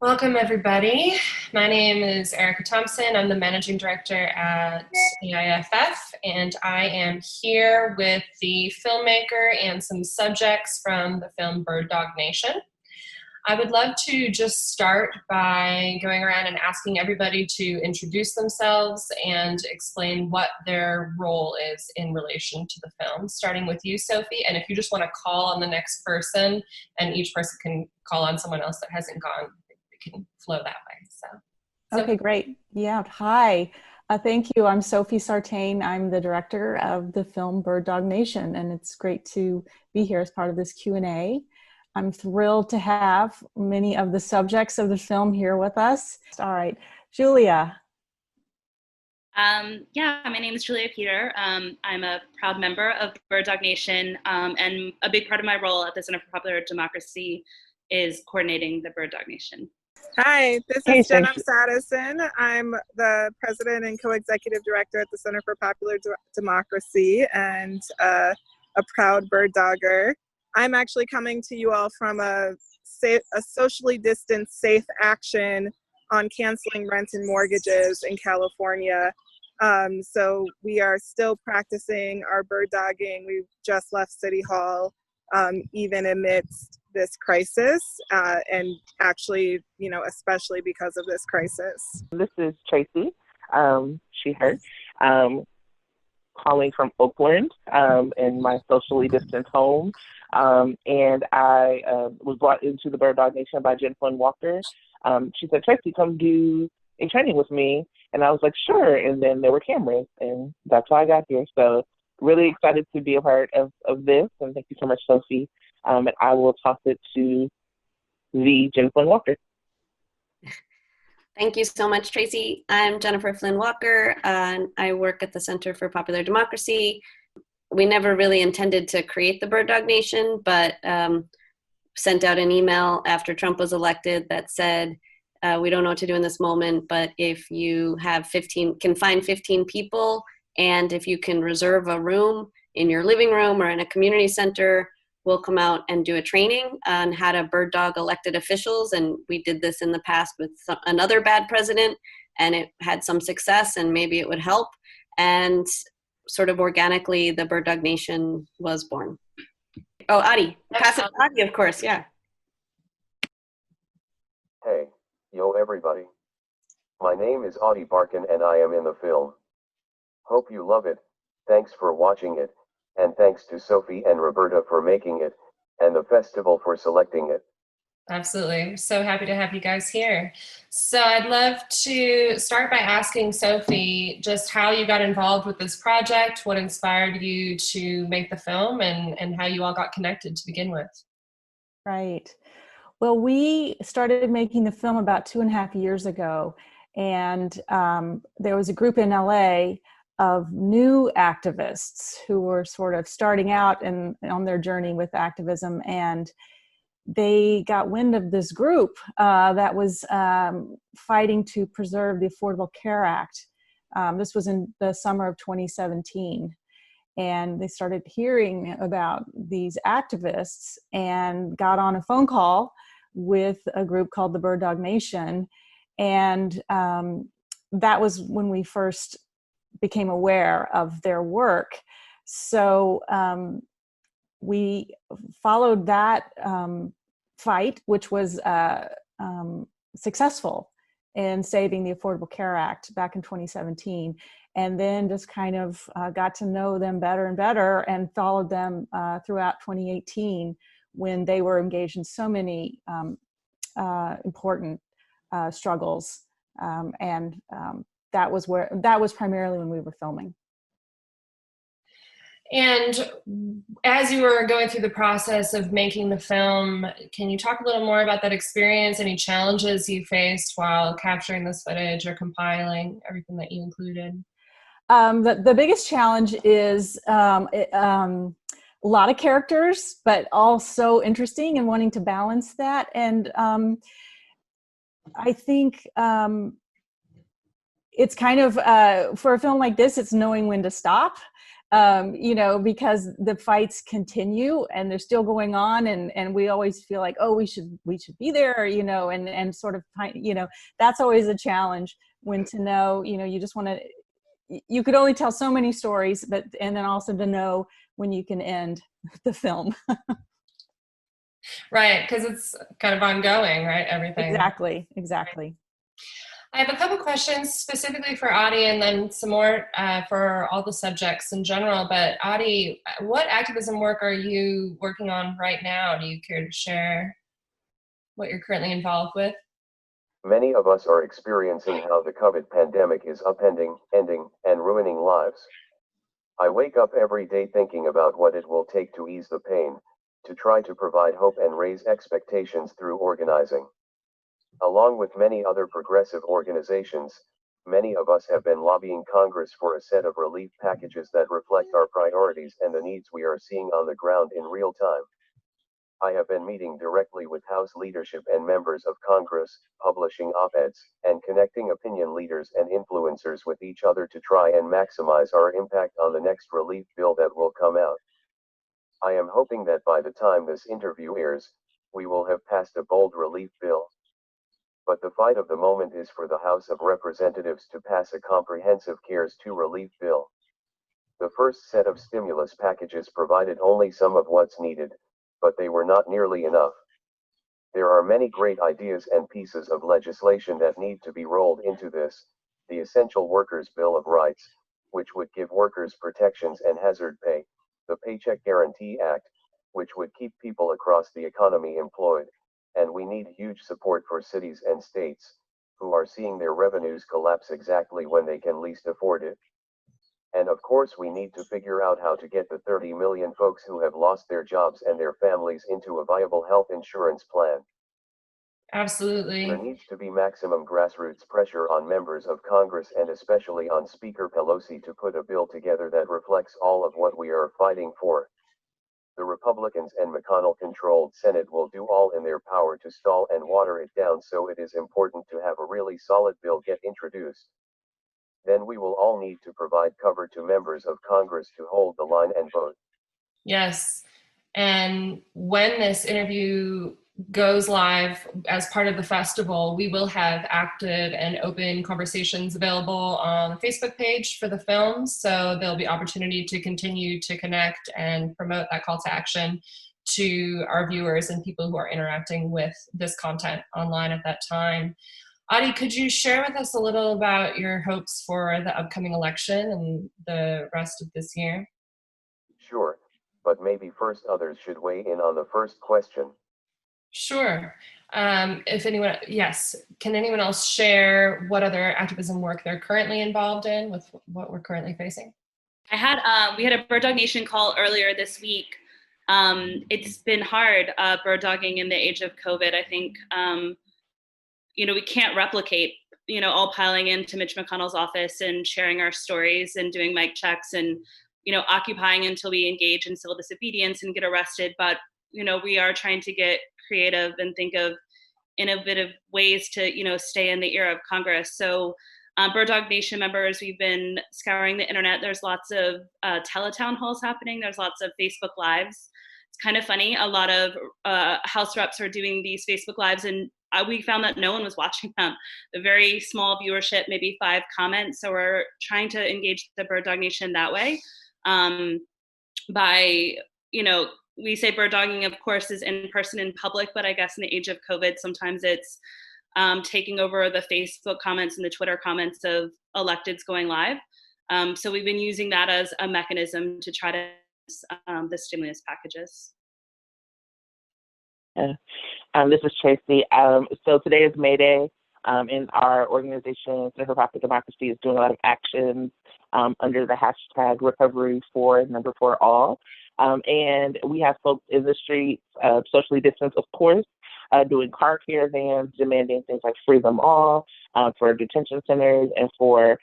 Welcome, everybody. My name is Erica Thompson. I'm the managing director at AIFF, and I am here with the filmmaker and some subjects from the film BIRDDOG NATION. I would love to just start by going around and asking everybody to introduce themselves and explain what their role is in relation to the film, starting with you, Sophie. And if you just want to call on the next person, and each person can call on someone else that hasn't gone, can flow that way. Okay, great. Yeah, hi. Thank you. I'm Sophie Sartain. I'm the director of the film BIRDDOG NATION, and it's great to be here as part of this Q&A. I'm thrilled to have many of the subjects of the film here with us. All right, Julia. Yeah, my name is Julia Peter. I'm a proud member of BIRDDOG NATION, and a big part of my role at the Center for Popular Democracy is coordinating the BIRDDOG NATION. Hi, this is Epps-Addison. I'm the president and co-executive director at the Center for Popular Democracy and a proud bird dogger. I'm actually coming to you all from a socially distanced safe action on canceling rent and mortgages in California. So we are still practicing our bird dogging. We've just left City Hall, even amidst this crisis, and actually, especially because of this crisis. This is Tracey, she, her, calling from Oakland in my socially distanced home. And I was brought into the BIRDDOG NATION by Flynn Walker. She said, Tracey, come do a training with me. And I was like, sure. And then there were cameras, and that's how I got here. So really excited to be a part of this. And thank you so much, Sophie. And I will toss it to the Flynn Walker. Thank you so much, Tracey. I'm Jennifer Flynn Walker, and I work at the Center for Popular Democracy. We never really intended to create the BIRDDOG NATION, but sent out an email after Trump was elected that said, we don't know what to do in this moment, but if you have can find 15 people, and if you can reserve a room in your living room or in a community center, we'll come out and do a training on how to bird dog elected officials. And we did this in the past with another bad president, and it had some success, and maybe it would help. And sort of organically, the BIRDDOG NATION was born. Oh, Ady. Pass it to Ady, of course, yeah. Hey, yo everybody. My name is Ady Barkan and I am in the film. Hope you love it. Thanks for watching it. And thanks to Sophie and Roberta for making it, and the festival for selecting it. Absolutely. So happy to have you guys here. So I'd love to start by asking Sophie just how you got involved with this project, what inspired you to make the film, and how you all got connected to begin with. Right. Well, we started making the film about 2.5 years ago, and there was a group in LA of new activists who were sort of starting out on their journey with activism, and they got wind of this group that was fighting to preserve the Affordable Care Act. This was in the summer of 2017, and they started hearing about these activists and got on a phone call with a group called the BIRDDOG NATION, and that was when we first became aware of their work. So we followed that fight, which was successful in saving the Affordable Care Act back in 2017, and then just kind of got to know them better and better, and followed them throughout 2018 when they were engaged in so many important struggles, and that was primarily when we were filming. And as you were going through the process of making the film, can you talk a little more about that experience, any challenges you faced while capturing this footage or compiling everything that you included? The biggest challenge is a lot of characters, but also interesting, and wanting to balance that. And I think it's kind of, for a film like this, it's knowing when to stop you know, because the fights continue and they're still going on, and we always feel like, oh, we should be there, you know, and sort of, you know, that's always a challenge, when to know, you know, you just want to, you could only tell so many stories, but, and then also to know when you can end the film. Right, because it's kind of ongoing, right? Everything. Exactly. I have a couple questions specifically for Ady, and then some more for all the subjects in general. But Ady, what activism work are you working on right now? Do you care to share what you're currently involved with? Many of us are experiencing how the COVID pandemic is upending, ending, and ruining lives. I wake up every day thinking about what it will take to ease the pain, to try to provide hope and raise expectations through organizing. Along with many other progressive organizations, many of us have been lobbying Congress for a set of relief packages that reflect our priorities and the needs we are seeing on the ground in real time. I have been meeting directly with House leadership and members of Congress, publishing op-eds, and connecting opinion leaders and influencers with each other to try and maximize our impact on the next relief bill that will come out. I am hoping that by the time this interview airs, we will have passed a bold relief bill. But the fight of the moment is for the House of Representatives to pass a comprehensive CARES 2 relief bill. The first set of stimulus packages provided only some of what's needed, but they were not nearly enough. There are many great ideas and pieces of legislation that need to be rolled into this: the Essential Workers Bill of Rights, which would give workers protections and hazard pay; the Paycheck Guarantee Act, which would keep people across the economy employed; and we need huge support for cities and states, who are seeing their revenues collapse exactly when they can least afford it. And of course we need to figure out how to get the 30 million folks who have lost their jobs and their families into a viable health insurance plan. Absolutely. There needs to be maximum grassroots pressure on members of Congress and especially on Speaker Pelosi to put a bill together that reflects all of what we are fighting for. The Republicans and McConnell-controlled Senate will do all in their power to stall and water it down, so it is important to have a really solid bill get introduced. Then we will all need to provide cover to members of Congress to hold the line and vote. Yes. And when this interview goes live as part of the festival, we will have active and open conversations available on the Facebook page for the film. So there'll be opportunity to continue to connect and promote that call to action to our viewers and people who are interacting with this content online at that time. Ady, could you share with us a little about your hopes for the upcoming election and the rest of this year? Sure, but maybe first others should weigh in on the first question. Sure. If anyone, yes. Can anyone else share what other activism work they're currently involved in with what we're currently facing? We had a Bird Dog Nation call earlier this week. It's been hard bird dogging in the age of COVID. I think, we can't replicate, all piling into Mitch McConnell's office and sharing our stories and doing mic checks and, occupying until we engage in civil disobedience and get arrested. But, we are trying to get creative and think of innovative ways to, stay in the ear of Congress. So Bird Dog Nation members, we've been scouring the internet. There's lots of teletown halls happening. There's lots of Facebook Lives. It's kind of funny. A lot of House reps are doing these Facebook Lives, and we found that no one was watching them. A very small viewership, maybe 5 comments. So we're trying to engage the Bird Dog Nation that way by, we say bird dogging, of course, is in person in public, but I guess in the age of COVID, sometimes it's taking over the Facebook comments and the Twitter comments of electeds going live. So we've been using that as a mechanism to try to the stimulus packages. Yeah. This is Tracey. So today is May Day, and our organization, Center for Popular Democracy, is doing a lot of actions under the hashtag Recovery for Number 4 All. And we have folks in the streets, socially distanced, of course, doing car caravans, demanding things like free them all for detention centers and for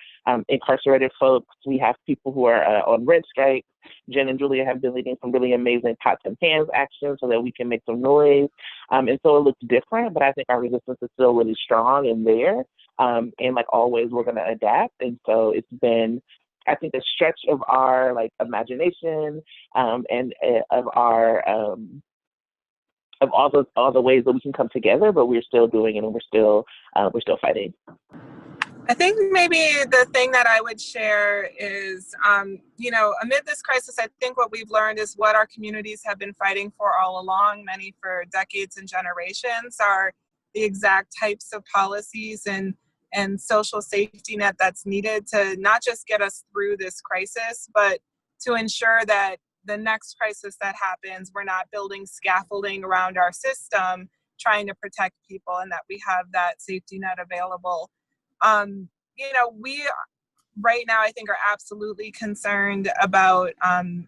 incarcerated folks. We have people who are on rent strikes. Jen and Julia have been leading some really amazing pots and pans actions so that we can make some noise. And so it looks different, but I think our resistance is still really strong and there. And like always, we're going to adapt. And so it's been I think, a stretch of our like imagination and of our of all the ways that we can come together, but we're still doing it, and we're still fighting. I think maybe the thing that I would share is, amid this crisis, I think what we've learned is what our communities have been fighting for all along, many for decades and generations, are the exact types of policies and social safety net that's needed to not just get us through this crisis, but to ensure that the next crisis that happens, we're not building scaffolding around our system, trying to protect people, and that we have that safety net available. We right now, I think, are absolutely concerned about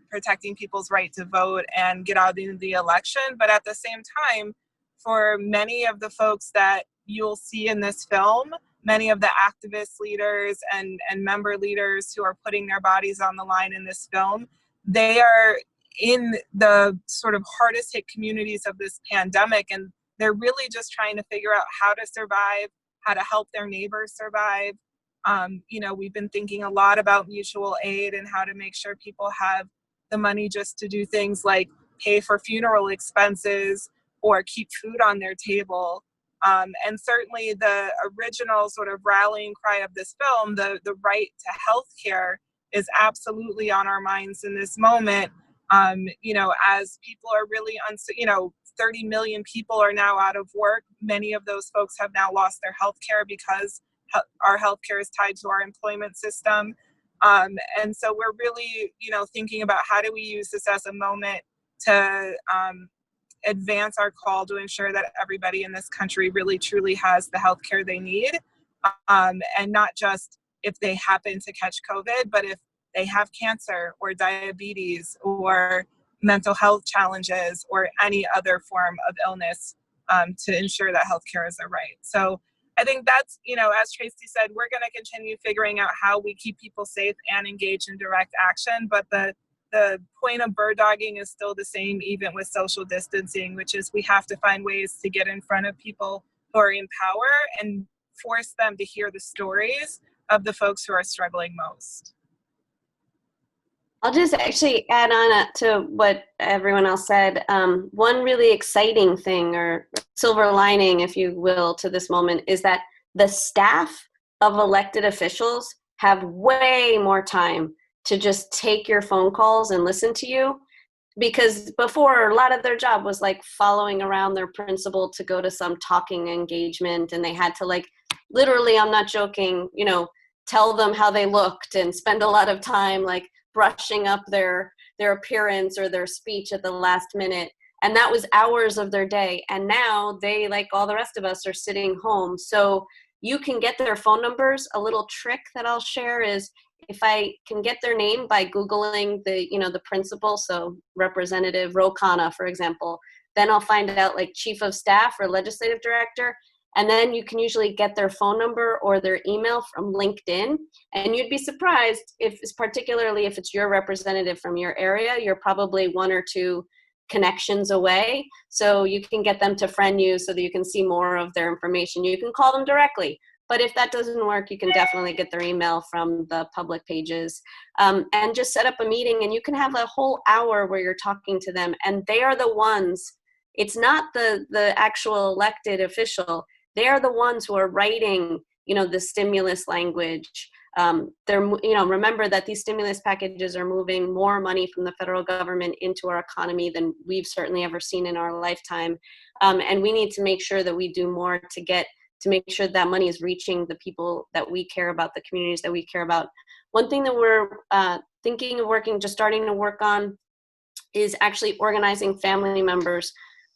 protecting people's right to vote and get out in the election. But at the same time, for many of the folks that you'll see in this film, many of the activist leaders and member leaders who are putting their bodies on the line in this film, they are in the sort of hardest hit communities of this pandemic, and they're really just trying to figure out how to survive, how to help their neighbors survive. We've been thinking a lot about mutual aid and how to make sure people have the money just to do things like pay for funeral expenses or keep food on their table. And certainly the original sort of rallying cry of this film, the right to health care, is absolutely on our minds in this moment. As people are really, 30 million people are now out of work. Many of those folks have now lost their health care because our health care is tied to our employment system. And so we're really, thinking about how do we use this as a moment to advance our call to ensure that everybody in this country really truly has the health care they need. And not just if they happen to catch COVID, but if they have cancer or diabetes or mental health challenges or any other form of illness, to ensure that healthcare is a right. So I think that's, as Tracey said, we're going to continue figuring out how we keep people safe and engage in direct action. But the point of bird dogging is still the same, even with social distancing, which is we have to find ways to get in front of people who are in power and force them to hear the stories of the folks who are struggling most. I'll just actually add on to what everyone else said. One really exciting thing, or silver lining, if you will, to this moment is that the staff of elected officials have way more time to just take your phone calls and listen to you. Because before, a lot of their job was like following around their principal to go to some talking engagement, and they had to literally, I'm not joking, tell them how they looked and spend a lot of time brushing up their appearance or their speech at the last minute. And that was hours of their day. And now they, like all the rest of us, are sitting home. So you can get their phone numbers. A little trick that I'll share is if I can get their name by Googling the principal, so Representative Rokana, for example, then I'll find out chief of staff or legislative director. And then you can usually get their phone number or their email from LinkedIn. And you'd be surprised particularly if it's your representative from your area, you're probably one or two connections away. So you can get them to friend you so that you can see more of their information. You can call them directly. But if that doesn't work, you can definitely get their email from the public pages, and just set up a meeting, and you can have a whole hour where you're talking to them. And they are the ones, it's not the actual elected official. They are the ones who are writing, the stimulus language. Remember that these stimulus packages are moving more money from the federal government into our economy than we've certainly ever seen in our lifetime. And we need to make sure that we do more to make sure that money is reaching the people that we care about, the communities that we care about. One thing that we're thinking of starting to work on is actually organizing family members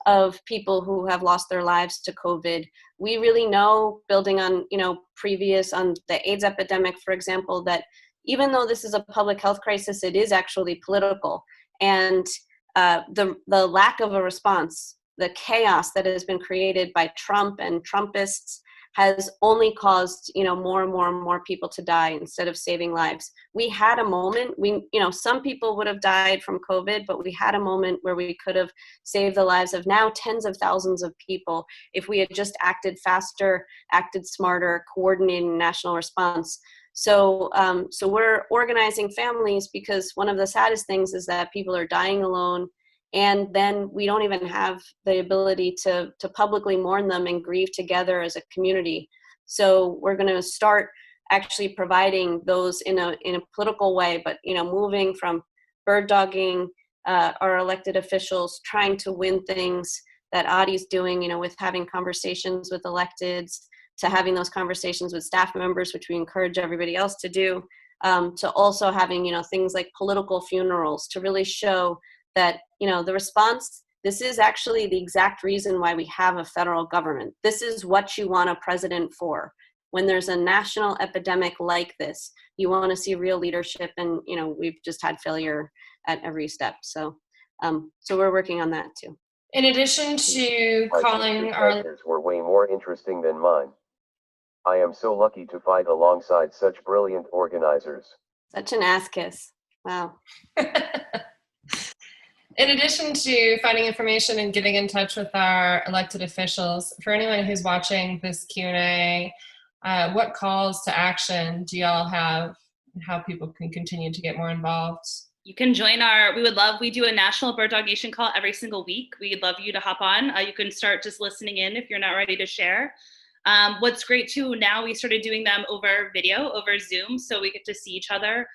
of people who have lost their lives to COVID. We really know, building on, on the AIDS epidemic, for example, that even though this is a public health crisis, it is actually political. And the lack of a response, the chaos that has been created by Trump and Trumpists has only caused, more and more and more people to die instead of saving lives. We had a moment, some people would have died from COVID, but we had a moment where we could have saved the lives of now tens of thousands of people if we had just acted faster, acted smarter, coordinated national response. So we're organizing families because one of the saddest things is that people are dying alone, and then we don't even have the ability to publicly mourn them and grieve together as a community. So we're going to start actually providing those in a political way, but moving from bird dogging our elected officials, trying to win things that Ady's doing, with having conversations with electeds, to having those conversations with staff members, which we encourage everybody else to do, to also having, things like political funerals to really show that, the response, this is actually the exact reason why we have a federal government. This is what you want a president for. When there's a national epidemic like this, you want to see real leadership, and, we've just had failure at every step. So we're working on that too. In addition to calling our... Answers were way more interesting than mine. I am so lucky to fight alongside such brilliant organizers. Such an ass kiss. Wow. In addition to finding information and getting in touch with our elected officials, for anyone who's watching this Q&A, what calls to action do y'all have, and how people can continue to get more involved? You can join we do a national Bird Dog Nation call every single week. We'd love you to hop on. You can start just listening in if you're not ready to share. What's great too, now we started doing them over video, over Zoom, so we get to see each other,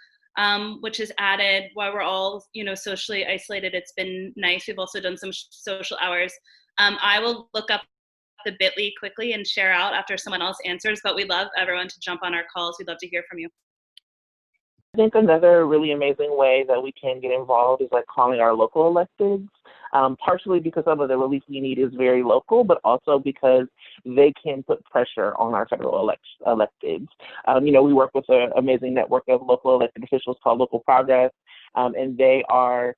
which has added, while we're all, socially isolated, it's been nice. We've also done some social hours. I will look up the bit.ly quickly and share out after someone else answers, but we love everyone to jump on our calls. We'd love to hear from you. I think another really amazing way that we can get involved is like calling our local electeds, partially because some of the relief we need is very local, but also because they can put pressure on our federal electeds. We work with an amazing network of local elected officials called Local Progress, and they are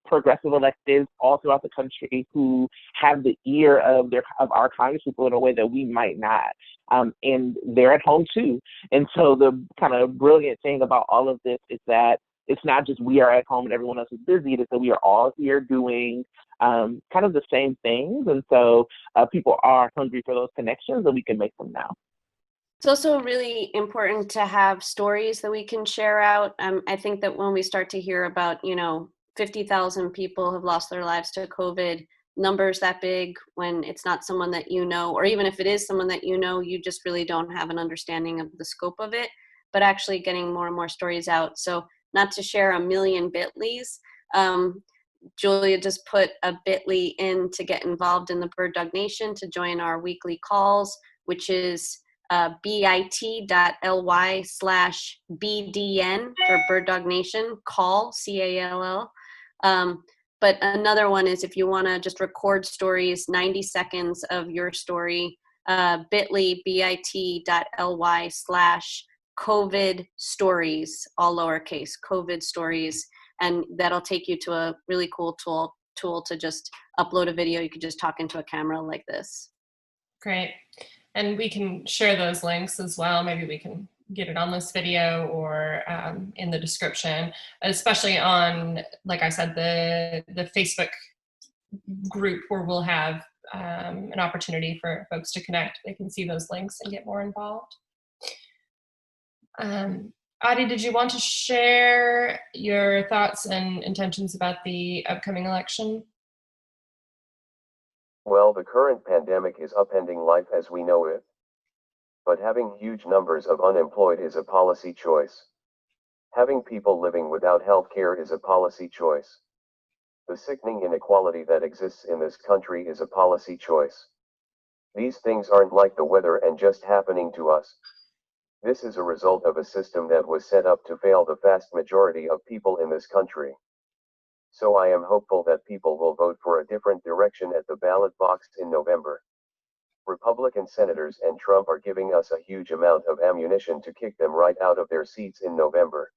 progressive electeds all throughout the country who have the ear of our congresspeople in a way that we might not. And they're at home too. And so the kind of brilliant thing about all of this is that it's not just we are at home and everyone else is busy, it's that we are all here doing kind of the same things. And so people are hungry for those connections, and we can make them now. It's also really important to have stories that we can share out. I think that when we start to hear about, 50,000 people have lost their lives to COVID, numbers that big, when it's not someone that or even if it is someone that you just really don't have an understanding of the scope of it, but actually getting more and more stories out. So not to share a million bit.lys, Julia just put a bit.ly in to get involved in the Bird Dog Nation, to join our weekly calls, which is bit.ly/BDN for Bird Dog Nation, call, CALL. But another one is if you want to just record stories, 90 seconds of your story, bit.ly, bit.ly/COVID stories, all lowercase, COVID stories. And that'll take you to a really cool tool to just upload a video. You could just talk into a camera like this. Great. And we can share those links as well. Maybe we can get it on this video or in the description, especially on, like I said, the Facebook group, where we'll have an opportunity for folks to connect. They can see those links and get more involved. Ady, did you want to share your thoughts and intentions about the upcoming election? Well, the current pandemic is upending life as we know it. But having huge numbers of unemployed is a policy choice. Having people living without health care is a policy choice. The sickening inequality that exists in this country is a policy choice. These things aren't like the weather and just happening to us. This is a result of a system that was set up to fail the vast majority of people in this country. So I am hopeful that people will vote for a different direction at the ballot box in November. Republican senators and Trump are giving us a huge amount of ammunition to kick them right out of their seats in November.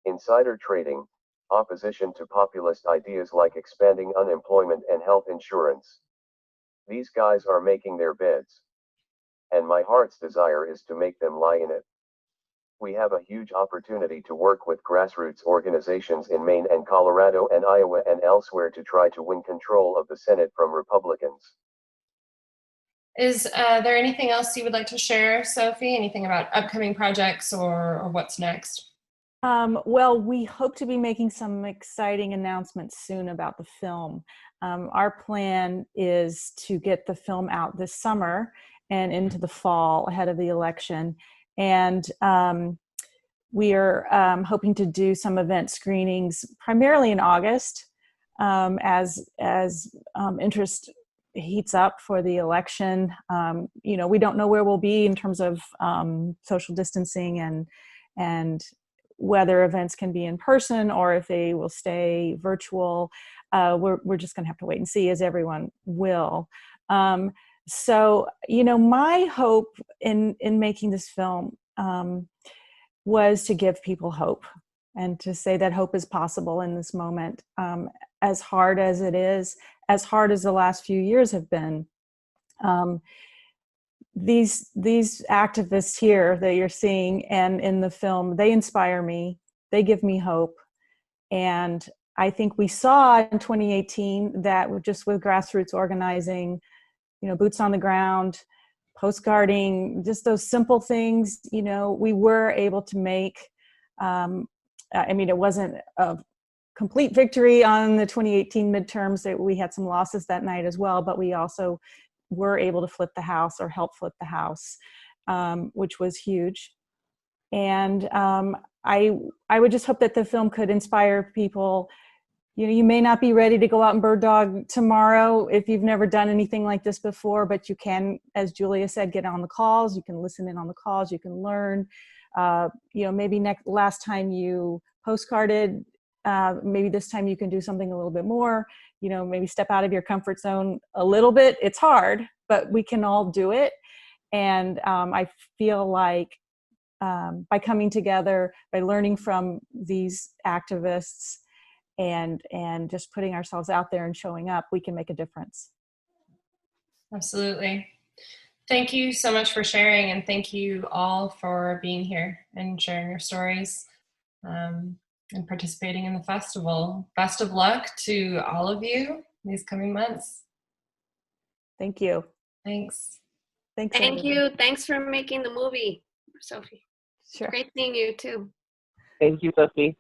Insider trading, opposition to populist ideas like expanding unemployment and health insurance. These guys are making their beds. And my heart's desire is to make them lie in it. We have a huge opportunity to work with grassroots organizations in Maine and Colorado and Iowa and elsewhere to try to win control of the Senate from Republicans. Is there anything else you would like to share, Sophie? Anything about upcoming projects or what's next? Well, we hope to be making some exciting announcements soon about the film. Our plan is to get the film out this summer and into the fall ahead of the election. And we are hoping to do some event screenings primarily in August as interest heats up for the election. We don't know where we'll be in terms of social distancing and whether events can be in person or if they will stay virtual. We're just going to have to wait and see, as everyone will. So, my hope in making this film was to give people hope and to say that hope is possible in this moment. As hard as it is, as hard as the last few years have been, these activists here that you're seeing and in the film, they inspire me, they give me hope. And I think we saw in 2018 that just with grassroots organizing, boots on the ground, postcarding, just those simple things, we were able to make, it wasn't a complete victory on the 2018 midterms. We had some losses that night as well, but we also were able to flip the House or help flip the House, which was huge. And I would just hope that the film could inspire people. You may not be ready to go out and bird dog tomorrow if you've never done anything like this before, but you can, as Julia said, get on the calls. You can listen in on the calls. You can learn. Maybe last time you postcarded, maybe this time you can do something a little bit more. Maybe step out of your comfort zone a little bit. It's hard, but we can all do it. And I feel like by coming together, by learning from these activists and just putting ourselves out there and showing up, we can make a difference. Absolutely. Thank you so much for sharing, and thank you all for being here and sharing your stories and participating in the festival. Best of luck to all of you these coming months. Thank you. Thanks. Thank you. Thanks for making the movie, Sophie. Sure. Great seeing you too. Thank you, Sophie.